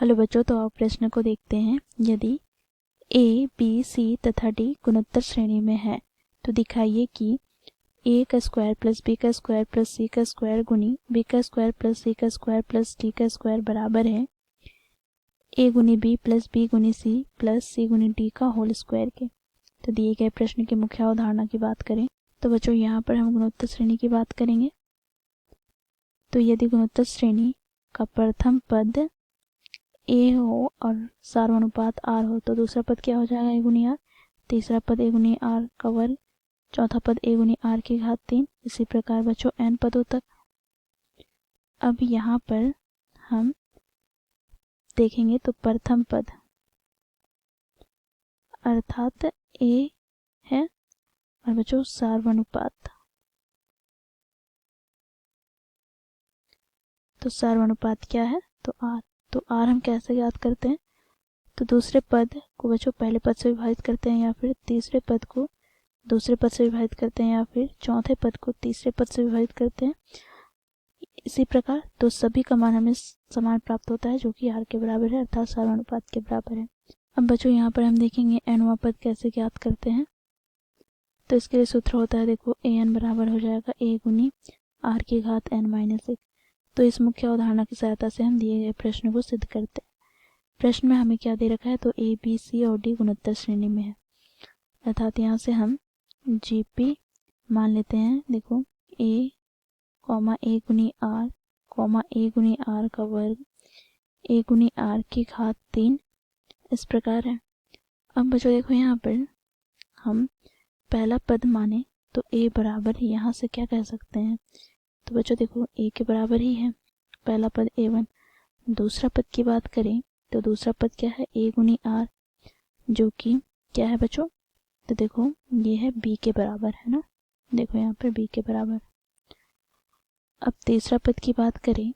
Hello बच्चों, तो आप प्रश्न को देखते हैं। यदि ए, बी, सी तथा डी गुणोत्तर श्रेणी में है तो दिखाइए कि ए का स्क्वायर प्लस बी का स्क्वायर प्लस सी का स्क्वायर गुनी बी का स्क्वायर प्लस सी का स्क्वायर प्लस डी का स्क्वायर बराबर है ए गुनी बी प्लस बी गुनी सी प्लस सी गुनी डी का होल स्क्वायर के। तो दिए गए प्रश्न की मुख्य अवधारणा की बात करें तो बच्चों यहाँ पर हम गुणोत्तर श्रेणी की बात करेंगे। तो यदि गुणोत्तर श्रेणी का प्रथम पद ए हो और सार्वनुपात आर हो तो दूसरा पद क्या हो जाएगा, ए गुनी आर। तीसरा पद ए गुनी आर का वर्ग, चौथा पद ए गुनी आर की घात 3। इसी प्रकार बच्चों n पदों तक। अब यहाँ पर हम देखेंगे तो प्रथम पद अर्थात ए है और बच्चों सार्वनुपात, तो सार्वनुपात क्या है तो आर। तो आर हम कैसे याद करते हैं, तो दूसरे पद को बच्चों पहले पद से विभाजित करते हैं या फिर तीसरे पद को दूसरे पद से विभाजित करते हैं या फिर चौथे पद को तीसरे पद से विभाजित करते हैं। इसी प्रकार तो सभी का मान हमें समान प्राप्त होता है जो कि आर के बराबर है अर्थात सार्वनुपात के बराबर है। अब बच्चों यहाँ पर हम देखेंगे nवां पद कैसे ज्ञात करते हैं। तो इसके लिए सूत्र होता है, देखो an बराबर हो जाएगा ए गुनी आर की घात n-1। तो इस मुख्य अवधारणा की सहायता से हम दिए गए प्रश्न को सिद्ध करते हैं। प्रश्न में हमें क्या दे रखा है, तो ए, बी, सी और डी गुणोत्तर श्रेणी में है अर्थात यहाँ से हम जीपी मान लेते हैं। देखो ए गुनी आर ए गुनी आर का वर्ग ए गुनी आर की घात 3 इस प्रकार है। अब बच्चों देखो यहाँ पर हम पहला पद माने तो ए बराबर यहाँ से क्या कह सकते हैं, तो बच्चों देखो ए के बराबर ही है पहला पद a1। दूसरा पद की बात करें तो दूसरा पद क्या है, ए गुनी आर जो कि क्या है बच्चों, तो देखो ये है b के बराबर है ना, देखो यहाँ पर b के बराबर। अब तीसरा पद की बात करें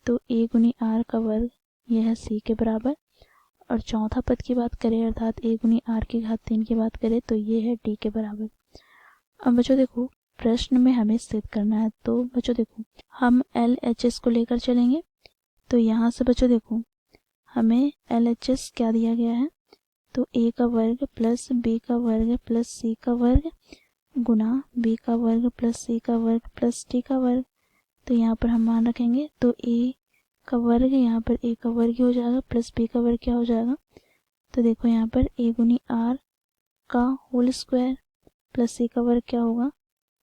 तो ए गुनी आर का वर्ग यह है c के बराबर और चौथा पद की बात करें अर्थात ए गुनी आर की घात 3 की बात करें तो ये है d के बराबर। अब बच्चों देखो प्रश्न में हमें सिद्ध करना है, तो बच्चों देखो हम LHS को लेकर चलेंगे। तो यहाँ से बच्चों देखो हमें LHS क्या दिया गया है, तो a का वर्ग प्लस b का वर्ग प्लस c का वर्ग गुना b का वर्ग प्लस c का वर्ग प्लस d का वर्ग। तो यहाँ पर हम मान रखेंगे तो a का वर्ग यहाँ पर a का वर्ग ही हो जाएगा प्लस b का वर्ग क्या हो जाएगा, तो देखो यहाँ पर a गुनी r का होल स्क्वायर प्लस c का वर्ग क्या होगा,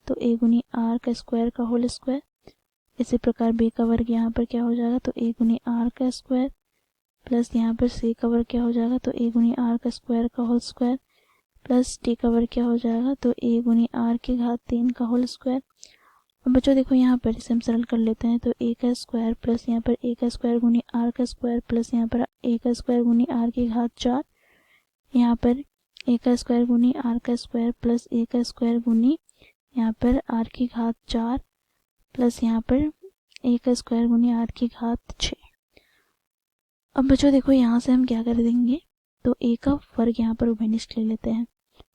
तो a गुनी r का स्क्वायर का होल स्क्वायर। इसी प्रकार b का वर्ग यहाँ पर क्या हो जाएगा, तो a गुनी r का स्क्वायर प्लस यहाँ पर c का वर्ग क्या हो जाएगा, तो a गुनी r का स्क्वायर का होल स्क्वायर प्लस d का वर्ग क्या हो जाएगा, तो a गुनी r की घात 3 का होल स्क्वायर। अब बच्चों देखो यहाँ पर इसे हम सरल कर लेते हैं, तो a का स्क्वायर प्लस यहाँ पर a का स्क्वायर गुनी r का स्क्वायर प्लस यहाँ पर a का स्क्वायर गुनी r की घात 4, यहाँ पर a का स्क्वायर गुनी r का स्क्वायर प्लस a का स्क्वायर गुनी यहाँ पर r की घात 4 प्लस यहाँ पर a का स्क्वायर गुनी r की घात 6। अब बच्चों देखो यहाँ से हम क्या कर देंगे, तो a का वर्ग यहाँ पर उभयनिष्ठ ले लेते हैं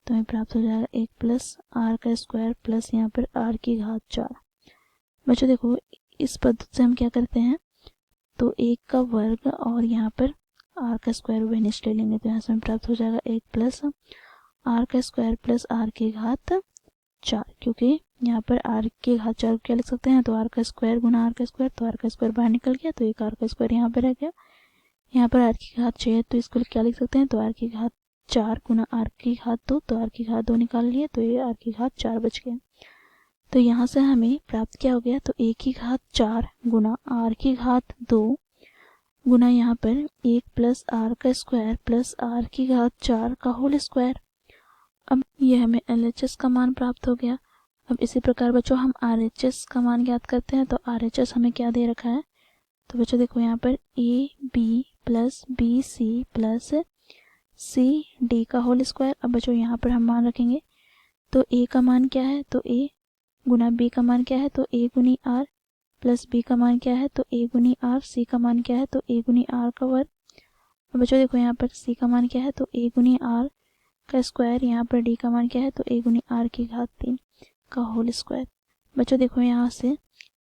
तो हमें प्राप्त हो जाएगा 1 प्लस r का स्क्वायर प्लस यहाँ पर r की घात 4। बच्चों देखो इस पद्धति से हम क्या करते हैं, तो 1 का वर्ग और यहाँ पर r का स्क्वायर उभयनिष्ठ ले लेंगे तो यहाँ से हमें प्राप्त हो जाएगा 1 प्लस r का स्क्वायर प्लस r की घात 4, क्योंकि यहाँ पर r की घात 4 क्या लिख सकते हैं, तो r का स्क्वायर गुना r का स्क्वायर, तो r का स्क्वायर बाहर निकल गया तो एक r का स्क्वायर यहाँ पे रह गया। यहाँ पर r की घात 6 है तो इसको क्या लिख सकते हैं, तो r की घात 4 गुना r की घात 2, तो r की घात 2 निकाल लिए तो ये r की घात 4 बच गया। तो यहाँ से हमें प्राप्त क्या हो गया, तो a की घात 4 गुना r की घात 2 गुना यहाँ पर 1 प्लस r का स्क्वायर प्लस r की घात 4 का होल स्क्वायर। अब ये हमें LHS का मान प्राप्त हो गया। अब इसी प्रकार बच्चों हम RHS का मान ज्ञात करते हैं, तो RHS हमें क्या दे रखा है, तो बच्चों देखो यहाँ पर AB plus BC plus CD का होल स्क्वायर। अब बच्चों यहाँ पर हम मान रखेंगे तो A का मान क्या है, तो A गुना B का मान क्या है, तो A गुनी R प्लस B का मान क्या है, तो A गुनी R, C का मान क्या है, तो A गुनी R का वर्ग। अब बच्चों देखो यहाँ पर C का मान क्या है, तो A गुनी R का स्क्वायर, यहाँ पर D का मान क्या है, तो A गुनी R की घात 3 का होल स्क्वायर। बच्चों देखो यहाँ से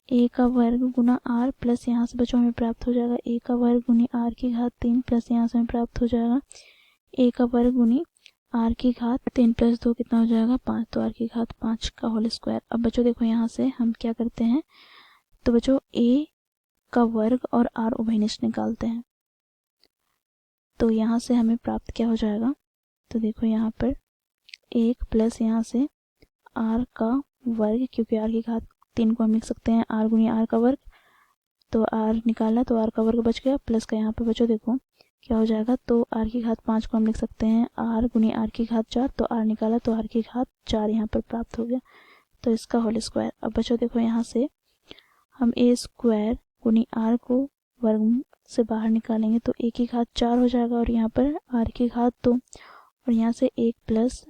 ए का वर्ग गुना आर प्लस यहाँ से बच्चों हमें प्राप्त हो जाएगा ए का वर्ग गुनी आर की घात 3 प्लस यहाँ से हमें प्राप्त हो जाएगा ए का वर्ग गुनी आर की घात 3 प्लस 2 कितना हो जाएगा 5, तो आर की घात 5 का होल स्क्वायर। अब बच्चों देखो यहाँ से हम क्या करते हैं, तो बच्चों ए का वर्ग और आर उभयनिष्ठ निकालते हैं, तो यहाँ से हमें प्राप्त क्या हो जाएगा, तो देखो यहाँ पर 1 प्लस यहाँ से आर का वर्ग, क्योंकि आर की घात 3 को हम लिख सकते हैं आर गुनी आर का वर्ग, तो आर निकाला तो आर का वर्ग बच गया, प्लस का यहाँ पे बच्चों देखो क्या हो जाएगा, तो आर की घात 5 को हम लिख सकते हैं आर गुनी आर की घात 4, तो आर निकाला तो आर की घात 4 यहाँ पर प्राप्त हो गया, तो इसका होल स्क्वायर। अब बच्चों देखो यहाँ से हम ए स्क्वायर गुनी आर को वर्ग से बाहर निकालेंगे तो ए की घात 4 हो जाएगा और यहाँ पर आर की घात 2, और यहाँ से 1 प्लस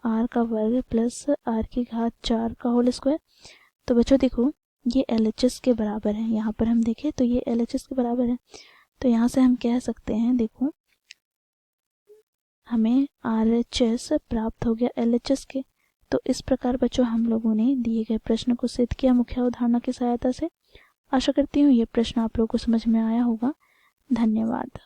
आर का वर्ग प्लस आर की घात 4 का होल स्क्वायर। तो बच्चों देखो ये LHS के बराबर है, यहाँ पर हम देखें तो ये LHS के बराबर है, तो यहाँ से हम कह सकते हैं देखो हमें RHS प्राप्त हो गया LHS के। तो इस प्रकार बच्चों हम लोगों ने दिए गए प्रश्न को सिद्ध किया मुख्य अवधारणा की सहायता से। आशा करती हूँ ये प्रश्न आप लोगों को समझ में आया होगा। धन्यवाद।